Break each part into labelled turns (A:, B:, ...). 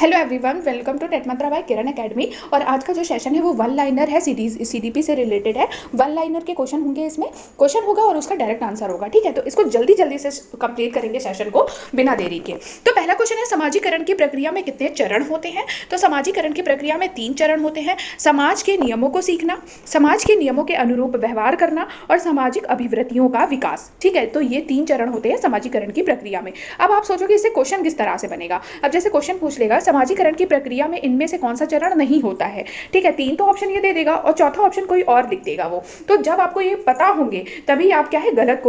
A: Hello everyone, welcome to TET Mantra by Kiran academy. और आज का जो सेशन है वो वन लाइनर है, सीडीपी से रिलेटेड है। वन लाइनर के क्वेश्चन होंगे, इसमें क्वेश्चन होगा और उसका डायरेक्ट आंसर होगा। ठीक है, तो इसको जल्दी जल्दी से कंप्लीट करेंगे सेशन को बिना देरी के। तो पहला क्वेश्चन है, समाजीकरण की प्रक्रिया में कितने चरण होते हैं? तो समाजीकरण की प्रक्रिया में 3 चरण होते हैं। समाज के नियमों को सीखना, समाज के नियमों के अनुरूप व्यवहार करना और सामाजिक अभिवृत्तियों का विकास। ठीक है, तो ये 3 चरण होते हैं समाजीकरण की प्रक्रिया में। अब आप सोचोगे इससे क्वेश्चन किस तरह से बनेगा। अब जैसे क्वेश्चन पूछ लेगा समाजीकरण की प्रक्रिया में इनमें से कौन सा चरण नहीं होता है। ठीक है, 3 तो ऑप्शन ये दे देगा और चौथा ऑप्शन कोई और लिख देगा वो। तो जब आपको ये पता होंगे तभी आप क्या है गलत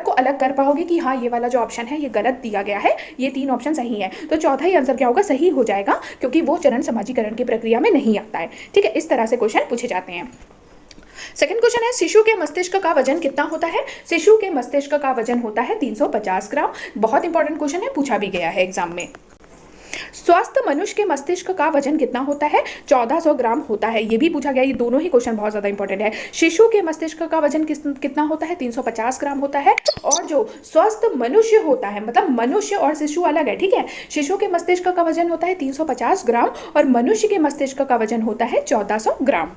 A: को अलग कर पाओगे कि हाँ ये वाला जो ऑप्शन है ये गलत दिया गया है, ये 3 ऑप्शन सही है। तो चौथा ही आंसर क्या होगा, सही हो जाएगा, क्योंकि वो चरण समाजीकरण की प्रक्रिया में नहीं आता है। ठीक है, इस तरह से क्वेश्चन पूछे जाते हैं। सेकंड क्वेश्चन है, शिशु के मस्तिष्क का वजन कितना होता है? शिशु के मस्तिष्क का वजन होता है 350 ग्राम। बहुत इंपॉर्टेंट क्वेश्चन है, पूछा भी गया है एग्जाम में। स्वस्थ मनुष्य के मस्तिष्क का वजन कितना होता है? 1400 ग्राम होता है। ये भी पूछा गया, ये दोनों ही क्वेश्चन बहुत ज्यादा इंपॉर्टेंट है। शिशु के मस्तिष्क का वजन कितना होता है? 350 ग्राम होता है। और जो स्वस्थ मनुष्य होता है, मतलब मनुष्य और शिशु अलग है। ठीक है, शिशु के मस्तिष्क का वजन होता है 350 ग्राम और मनुष्य के मस्तिष्क का वजन होता है 1400 ग्राम।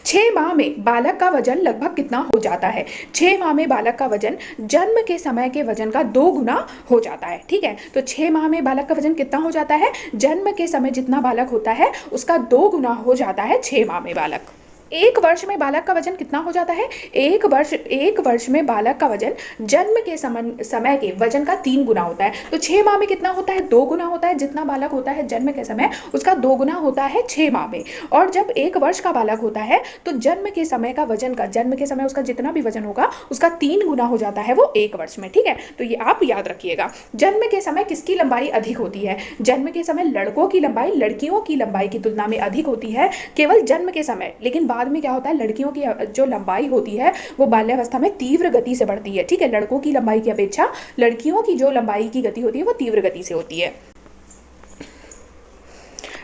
A: 6 माह में बालक का वजन लगभग कितना हो जाता है? 6 माह में बालक का वजन जन्म के समय के वजन का 2 गुना हो जाता है। ठीक है, तो 6 माह में बालक का वजन कितना हो जाता है? जन्म के समय जितना बालक होता है उसका 2 गुना हो जाता है 6 माह में बालक। 1 वर्ष में बालक का वजन कितना हो जाता है? 1 वर्ष में बालक का वजन जन्म के समय के वजन का 3 गुना होता है। तो 6 माह में कितना होता है? 2 गुना होता है। जितना बालक होता है जन्म के समय उसका 2 गुना होता है 6 माह में। और जब 1 वर्ष का बालक होता है तो जन्म के समय का वजन का, जन्म के समय उसका जितना भी वजन होगा उसका 3 गुना हो जाता है वो 1 वर्ष में। ठीक है, तो ये आप याद रखिएगा। जन्म के समय किसकी लंबाई अधिक होती है? जन्म के समय लड़कों की लंबाई लड़कियों की लंबाई की तुलना में अधिक होती है, केवल जन्म के समय। लेकिन बाद में क्या होता है, लड़कियों की जो लंबाई होती है वो बाल्यावस्था में तीव्र गति से बढ़ती है। ठीक है, लड़कों की लंबाई की अपेक्षा लड़कियों की जो लंबाई की गति होती है वो तीव्र गति से होती है।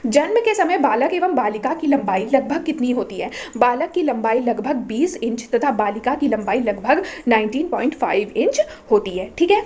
A: जन्म के समय बालक एवं बालिका की लंबाई लगभग कितनी होती है? बालक की लंबाई लगभग 20 इंच तथा बालिका की लंबाई लगभग 19.5 इंच होती है। ठीक है,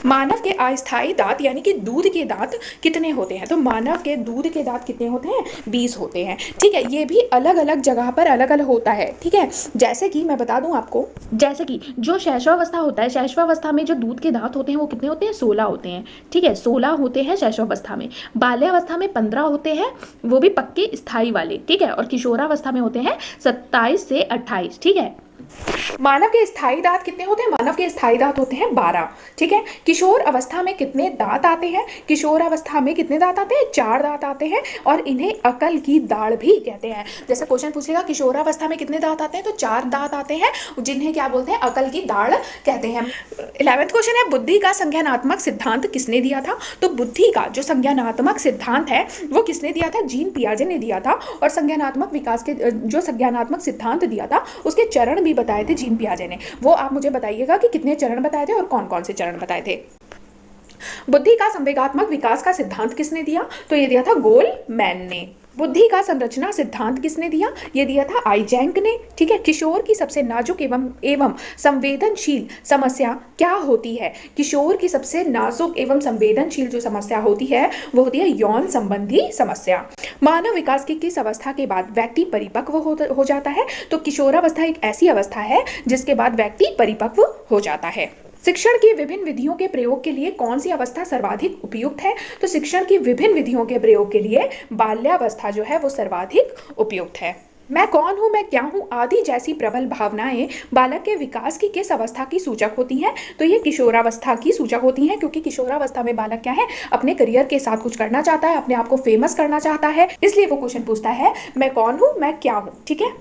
A: मानव के अस्थायी दांत यानी कि दूध के दांत कितने होते हैं? तो मानव के दूध के दांत कितने होते हैं? 20 होते हैं। ठीक है, ये भी अलग अलग जगह पर अलग अलग होता है। ठीक है, जैसे कि मैं बता दूं आपको, जैसे कि जो शैशवावस्था होता है, शैशवावस्था में जो दूध के दांत होते हैं वो कितने होते हैं? 16 होते हैं। ठीक है, 16 होते हैं शैशवावस्था में। बाल्यावस्था में 15 होते हैं, वो भी पक्के स्थायी वाले। ठीक है, और किशोरावस्था में होते हैं 27 से 28। ठीक है, मानव के स्थायी दांत कितने होते हैं? मानव के स्थायी दांत होते हैं 12। ठीक है, किशोर अवस्था में कितने दांत आते हैं? किशोर अवस्था में कितने दांत आते हैं? 4 दांत आते हैं और इन्हें अकल की दाढ़ भी कहते हैं। जैसे क्वेश्चन पूछेगा किशोरावस्था में कितने दांत आते हैं, तो 4 दांत आते हैं, जिन्हें क्या बोलते हैं? अकल की दाढ़ कहते हैं। 11वां क्वेश्चन है, बुद्धि का संज्ञानात्मक सिद्धांत किसने दिया था? तो बुद्धि का जो संज्ञानात्मक सिद्धांत है वो किसने दिया था? जीन पियाजे ने दिया था। और संज्ञानात्मक विकास के जो संज्ञानात्मक सिद्धांत दिया था उसके चरण भी बताए थे जीन पियाजे ने। वो आप मुझे बताइएगा कि कितने चरण बताए थे और कौन कौन से चरण बताए थे। बुद्धि का संवेगात्मक विकास का सिद्धांत किसने दिया? तो ये दिया था गोलमैन ने। बुद्धि का संरचना सिद्धांत किसने दिया? ये दिया था आइजेंक ने। ठीक है, किशोर की सबसे नाजुक एवं संवेदनशील समस्या क्या होती है? किशोर की सबसे नाजुक एवं संवेदनशील जो समस्या होती है वो होती है यौन संबंधी समस्या। मानव विकास की किस अवस्था के बाद व्यक्ति परिपक्व हो जाता है? तो किशोरावस्था एक ऐसी अवस्था है जिसके बाद व्यक्ति परिपक्व हो जाता है। शिक्षण की विभिन्न विधियों के प्रयोग के लिए कौन सी अवस्था सर्वाधिक उपयुक्त है? तो शिक्षण की विभिन्न विधियों के प्रयोग के लिए बाल्यावस्था जो है वो सर्वाधिक उपयुक्त है। मैं कौन हूँ, मैं क्या हूँ आदि जैसी प्रबल भावनाएं बालक के विकास की किस अवस्था की सूचक होती हैं? तो ये किशोरावस्था की सूचक होती हैं, क्योंकि किशोरावस्था में बालक क्या है, अपने करियर के साथ कुछ करना चाहता है, अपने आप को फेमस करना चाहता है, इसलिए वो क्वेश्चन पूछता है मैं कौन हूँ, मैं क्या हूँ। ठीक है,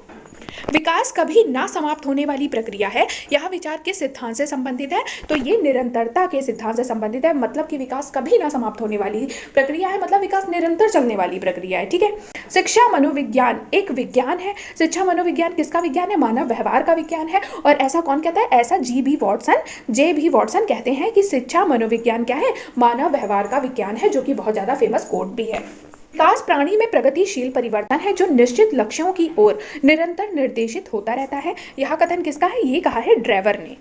A: विकास कभी ना समाप्त होने वाली प्रक्रिया है। यह विचार किस सिद्धांत से संबंधित है? तो ये निरंतरता के सिद्धांत से संबंधित है। मतलब कि विकास कभी ना समाप्त होने वाली प्रक्रिया है, मतलब विकास निरंतर चलने वाली प्रक्रिया है। ठीक है, शिक्षा मनोविज्ञान एक विज्ञान है। शिक्षा मनोविज्ञान किसका विज्ञान है? मानव व्यवहार का विज्ञान है। और ऐसा कौन कहता है? ऐसा जे बी वॉटसन कहते हैं कि शिक्षा मनोविज्ञान क्या है? मानव व्यवहार का विज्ञान है, जो कि बहुत ज्यादा फेमस कोट भी है। विकास प्राणी में प्रगतिशील परिवर्तन है जो निश्चित लक्ष्यों की ओर निरंतर निर्देशित होता रहता है। यह कथन किसका है? ये कहा है ड्रेवर ने।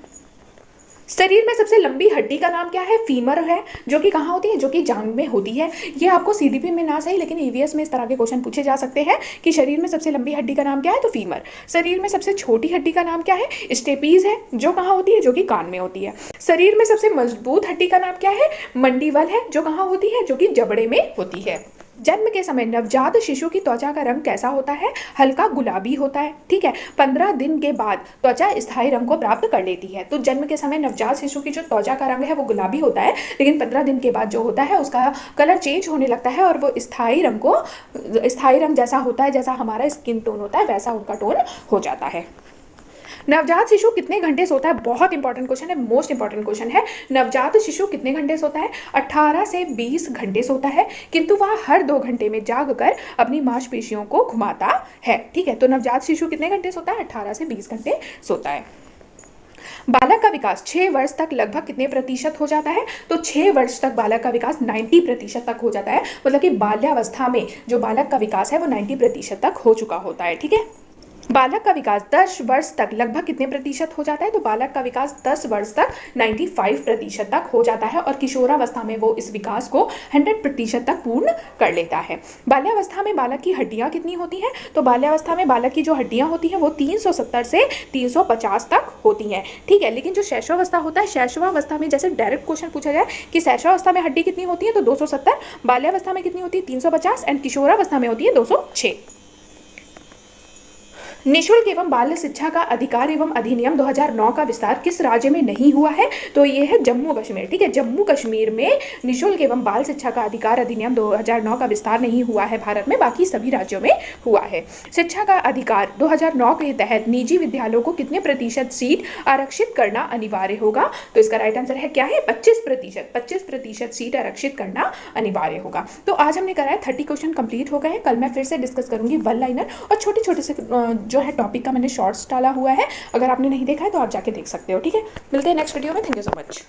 A: शरीर में सबसे लंबी हड्डी का नाम क्या है? फीमर है, जो कि कहाँ होती है? जो कि जांघ में होती है। ये आपको सीडीपी में ना सही लेकिन ईवीएस में इस तरह के क्वेश्चन पूछे जा सकते हैं कि शरीर में सबसे लंबी हड्डी का नाम क्या है? तो फीमर। शरीर में सबसे छोटी हड्डी का नाम क्या है? स्टेपीज है, जो कहाँ होती है? जो कि कान में होती है। शरीर में सबसे मजबूत हड्डी का नाम क्या है? मंडीबल है, जो कहाँ होती है? जो कि जबड़े में होती है। जन्म के समय नवजात शिशु की त्वचा का रंग कैसा होता है? हल्का गुलाबी होता है, ठीक है। 15 दिन के बाद त्वचा स्थायी रंग को प्राप्त कर लेती है। तो जन्म के समय नवजात शिशु की जो त्वचा का रंग है वो गुलाबी होता है, लेकिन 15 दिन के बाद जो होता है उसका कलर चेंज होने लगता है और वो स्थायी रंग जैसा होता है, जैसा हमारा स्किन टोन होता है वैसा उनका टोन हो जाता है। नवजात शिशु कितने घंटे सोता है? बहुत इंपॉर्टेंट क्वेश्चन है, मोस्ट इंपॉर्टेंट क्वेश्चन है। नवजात शिशु कितने घंटे सोता है? 18 से 20 घंटे सोता है, किंतु वह हर 2 घंटे में जागकर अपनी मांसपेशियों को घुमाता है, ठीक है। तो नवजात शिशु कितने घंटे सोता है? 18 से 20 घंटे सोता है। बालक का विकास 6 वर्ष तक लगभग कितने प्रतिशत हो जाता है? तो 6 वर्ष तक बालक का विकास 90% तक हो जाता है, मतलब कि बाल्यावस्था में जो बालक का विकास है वो 90% तक हो चुका होता है, ठीक है। बालक का विकास 10 वर्ष तक लगभग कितने प्रतिशत हो जाता है? तो बालक का विकास 10 वर्ष तक 95% तक हो जाता है और किशोरावस्था में वो इस विकास को 100% तक पूर्ण कर लेता है। बाल्यावस्था में बालक की हड्डियां कितनी होती हैं? तो बाल्यावस्था में बालक की जो हड्डियां होती हैं वो 370 से 350 तक होती हैं, ठीक है। लेकिन जो शैशवावस्था होता है, शैशवावस्था में जैसे डायरेक्ट क्वेश्चन पूछा जाए कि शैशवावस्था में हड्डी कितनी होती है? तो 270, बाल्यावस्था में कितनी होती है? 350 एंड किशोरावस्था में होती है 206। निःशुल्क एवं बाल शिक्षा का अधिकार एवं अधिनियम 2009 का विस्तार किस राज्य में नहीं हुआ है? तो ये है जम्मू कश्मीर, ठीक है। जम्मू कश्मीर में निःशुल्क एवं बाल शिक्षा का अधिकार अधिनियम 2009 का विस्तार नहीं हुआ है भारत में, बाकी सभी राज्यों में हुआ है। शिक्षा का अधिकार 2009 के तहत निजी विद्यालयों को कितने प्रतिशत सीट आरक्षित करना अनिवार्य होगा? तो इसका राइट आंसर है क्या है? 25% सीट आरक्षित करना अनिवार्य होगा। तो आज हमने कराया 30 क्वेश्चन कंप्लीट हो गए हैं। कल मैं फिर से डिस्कस करूंगी वन लाइनर और छोटे छोटे से जो है टॉपिक का मैंने शॉर्ट्स डाला हुआ है, अगर आपने नहीं देखा है तो आप जाके देख सकते हो, ठीक है। मिलते हैं नेक्स्ट वीडियो में। Thank you so much.